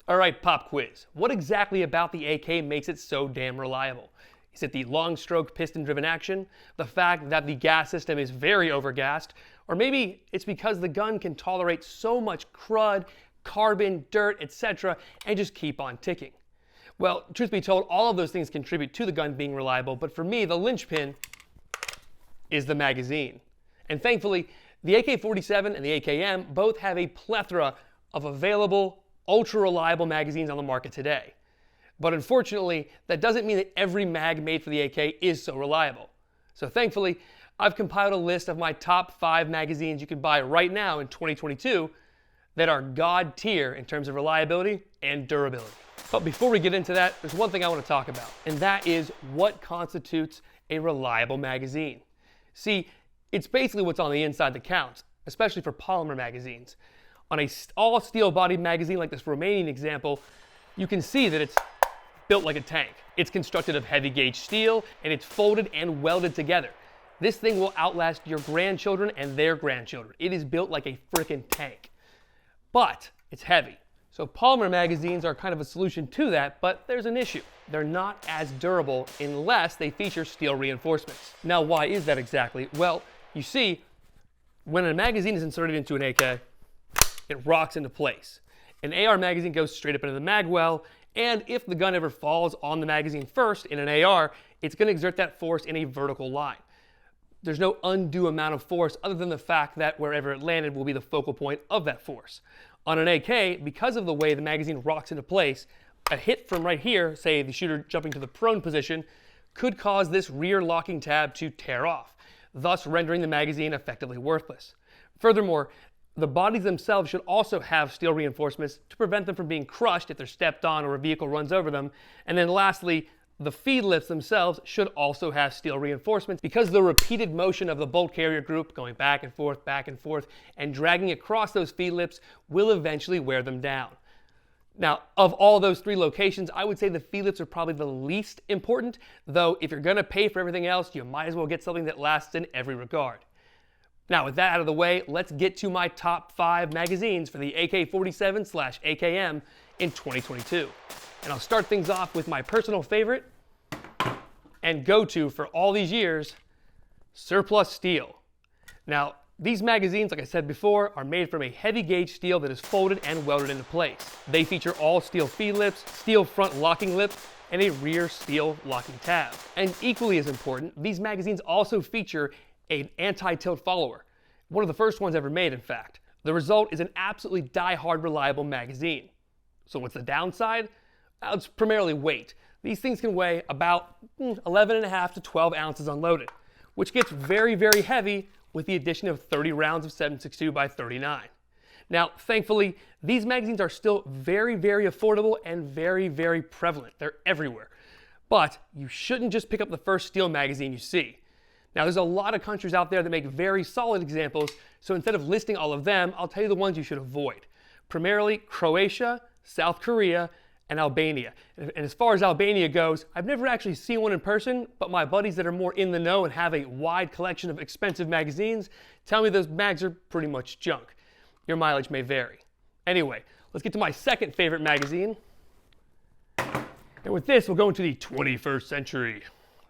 All right, pop quiz. What exactly about the AK makes it so damn reliable? Is it the long-stroke piston-driven action, the fact that the gas system is very overgassed, or maybe it's because the gun can tolerate so much crud, carbon, dirt, etc., and just keep on ticking? Well, truth be told, all of those things contribute to the gun being reliable, but for me, the linchpin is the magazine. And thankfully, the AK-47 and the AKM both have a plethora of available, ultra-reliable magazines on the market today. But unfortunately, that doesn't mean that every mag made for the AK is so reliable. So thankfully, I've compiled a list of my top 5 magazines you can buy right now in 2022 that are god tier in terms of reliability and durability. But before we get into that, there's one thing I want to talk about, and that is what constitutes a reliable magazine. See, it's basically what's on the inside that counts, especially for polymer magazines. On a all steel bodied magazine like this Romanian example, you can see that it's built like a tank. It's constructed of heavy gauge steel, and it's folded and welded together. This thing will outlast your grandchildren and their grandchildren. It is built like a freaking tank. But it's heavy. So polymer magazines are kind of a solution to that, but there's an issue. They're not as durable unless they feature steel reinforcements. Now, why is that exactly? Well, you see, when a magazine is inserted into an AK, it rocks into place. An AR magazine goes straight up into the mag well, and if the gun ever falls on the magazine first in an AR, it's going to exert that force in a vertical line. There's no undue amount of force other than the fact that wherever it landed will be the focal point of that force. On an AK, because of the way the magazine rocks into place, a hit from right here, say the shooter jumping to the prone position, could cause this rear locking tab to tear off, thus rendering the magazine effectively worthless. Furthermore, the bodies themselves should also have steel reinforcements to prevent them from being crushed if they're stepped on or a vehicle runs over them. And then lastly, the feed lips themselves should also have steel reinforcements because the repeated motion of the bolt carrier group going back and forth, and dragging across those feed lips will eventually wear them down. Now, of all those 3 locations, I would say the feed lips are probably the least important, though if you're going to pay for everything else, you might as well get something that lasts in every regard. Now, with that out of the way, let's get to my top 5 magazines for the AK-47/AKM in 2022. And I'll start things off with my personal favorite and go-to for all these years, Surplus Steel. Now, these magazines, like I said before, are made from a heavy gauge steel that is folded and welded into place. They feature all steel feed lips, steel front locking lips, and a rear steel locking tab. And equally as important, these magazines also feature an anti-tilt follower, one of the first ones ever made, in fact. The result is an absolutely die-hard reliable magazine. So what's the downside? It's primarily weight. These things can weigh about 11.5 to 12 ounces unloaded, which gets very, very heavy with the addition of 30 rounds of 7.62 by 39. Now, thankfully, these magazines are still very, very affordable and very, very prevalent. They're everywhere. But you shouldn't just pick up the first steel magazine you see. Now, there's a lot of countries out there that make very solid examples, so instead of listing all of them, I'll tell you the ones you should avoid. Primarily Croatia, South Korea, and Albania. And as far as Albania goes, I've never actually seen one in person, but my buddies that are more in the know and have a wide collection of expensive magazines tell me those mags are pretty much junk. Your mileage may vary. Anyway, let's get to my second favorite magazine. And with this, we'll go into the 21st century.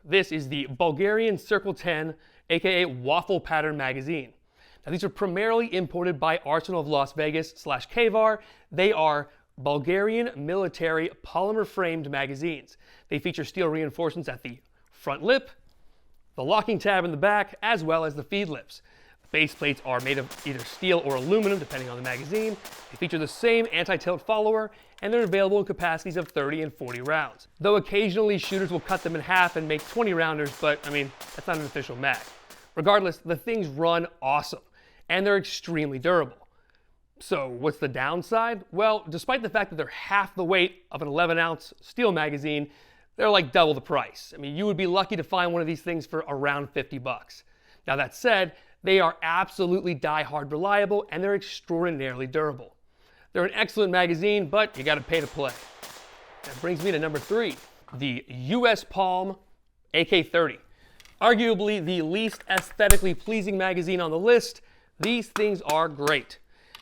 This is the Bulgarian Circle 10, aka Waffle pattern magazine. Now, these are primarily imported by Arsenal of Las Vegas / KVAR. They are Bulgarian military polymer framed magazines. They feature steel reinforcements at the front lip, the locking tab in the back, as well as the feed lips. The base plates are made of either steel or aluminum, depending on the magazine. They feature the same anti-tilt follower, and they're available in capacities of 30 and 40 rounds. Though occasionally shooters will cut them in half and make 20 rounders, but I mean, that's not an official mag. Regardless, the things run awesome, and they're extremely durable. So what's the downside? Well, despite the fact that they're half the weight of an 11-ounce steel magazine, they're like double the price. I mean, you would be lucky to find one of these things for around 50 bucks. Now that said, they are absolutely die-hard reliable, and they're extraordinarily durable. They're an excellent magazine, but you gotta pay to play. That brings me to number 3, the USPALM AK-30. Arguably the least aesthetically pleasing magazine on the list, these things are great.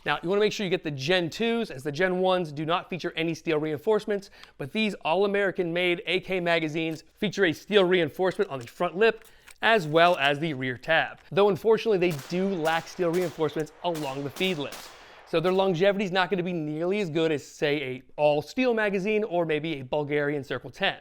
Now, you want to make sure you get the Gen 2s, as the Gen 1s do not feature any steel reinforcements, but these all-American made AK magazines feature a steel reinforcement on the front lip, as well as the rear tab. Though unfortunately, they do lack steel reinforcements along the feed lips. So their longevity is not going to be nearly as good as, say, a all-steel magazine or maybe a Bulgarian Circle 10.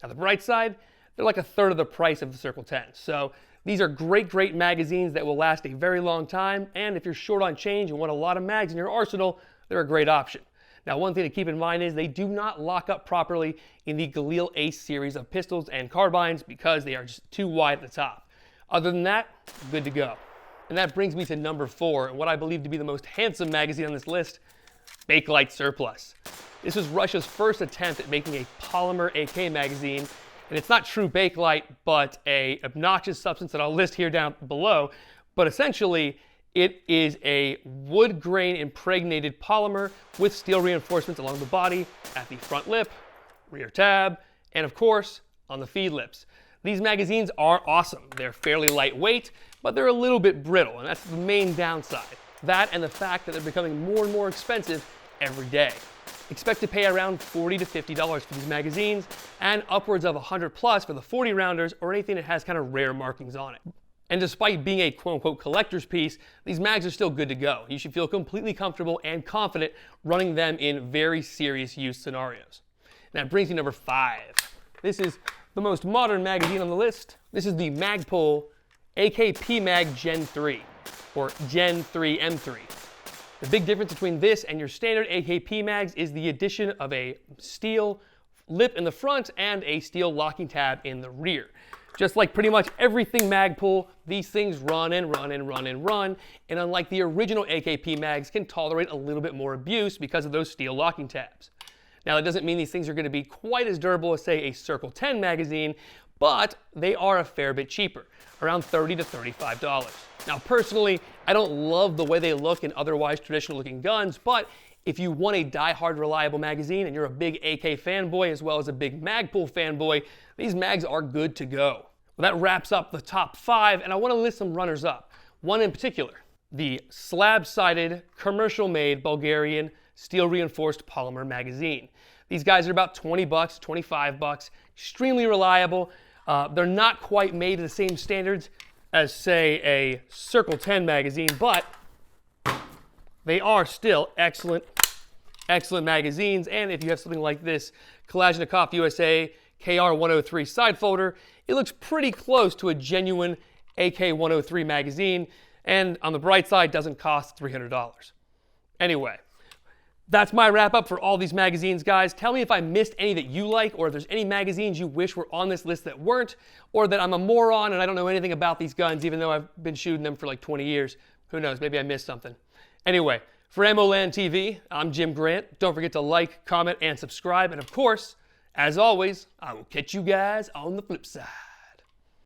Now, the bright side, they're like a third of the price of the Circle 10. So these are great magazines that will last a very long time, and if you're short on change and want a lot of mags in your arsenal, they're a great option. Now, one thing to keep in mind is they do not lock up properly in the Galil Ace series of pistols and carbines because they are just too wide at the top. Other than that, good to go. And that brings me to number 4, and what I believe to be the most handsome magazine on this list, Bakelite Surplus. This was Russia's first attempt at making a polymer AK magazine, and it's not true Bakelite, but an obnoxious substance that I'll list here down below. But essentially, it is a wood grain impregnated polymer with steel reinforcements along the body, at the front lip, rear tab, and of course, on the feed lips. These magazines are awesome. They're fairly lightweight, but they're a little bit brittle, and that's the main downside. That and the fact that they're becoming more and more expensive every day. Expect to pay around $40 to $50 for these magazines, and upwards of $100+ for the 40 rounders or anything that has kind of rare markings on it. And despite being a quote-unquote collector's piece, these mags are still good to go. You should feel completely comfortable and confident running them in very serious use scenarios. And that brings me to number 5. This is the most modern magazine on the list. This is the Magpul AK PMAG Gen 3, or Gen 3 M3. The big difference between this and your standard AK PMags is the addition of a steel lip in the front and a steel locking tab in the rear. Just like pretty much everything Magpul, these things run and run and run and run, and unlike the original AK PMags, can tolerate a little bit more abuse because of those steel locking tabs. Now, that doesn't mean these things are going to be quite as durable as, say, a Circle 10 magazine, but they are a fair bit cheaper, around $30 to $35. Now, personally, I don't love the way they look in otherwise traditional-looking guns, but if you want a die-hard reliable magazine and you're a big AK fanboy as well as a big Magpul fanboy, these mags are good to go. Well, that wraps up the top 5, and I want to list some runners-up. One in particular, the slab-sided, commercial-made Bulgarian steel-reinforced polymer magazine. These guys are about $20, $25, extremely reliable. They're not quite made to the same standards as, say, a Circle 10 magazine, but they are still excellent magazines. And if you have something like this Kalashnikov USA KR-103 side folder, it looks pretty close to a genuine AK-103 magazine, and on the bright side, doesn't cost $300. Anyway, that's my wrap up for all these magazines, guys. Tell me if I missed any that you like, or if there's any magazines you wish were on this list that weren't, or that I'm a moron and I don't know anything about these guns, even though I've been shooting them for like 20 years. Who knows, maybe I missed something. Anyway, for AmmoLand TV, I'm Jim Grant. Don't forget to like, comment, and subscribe. And of course, as always, I will catch you guys on the flip side.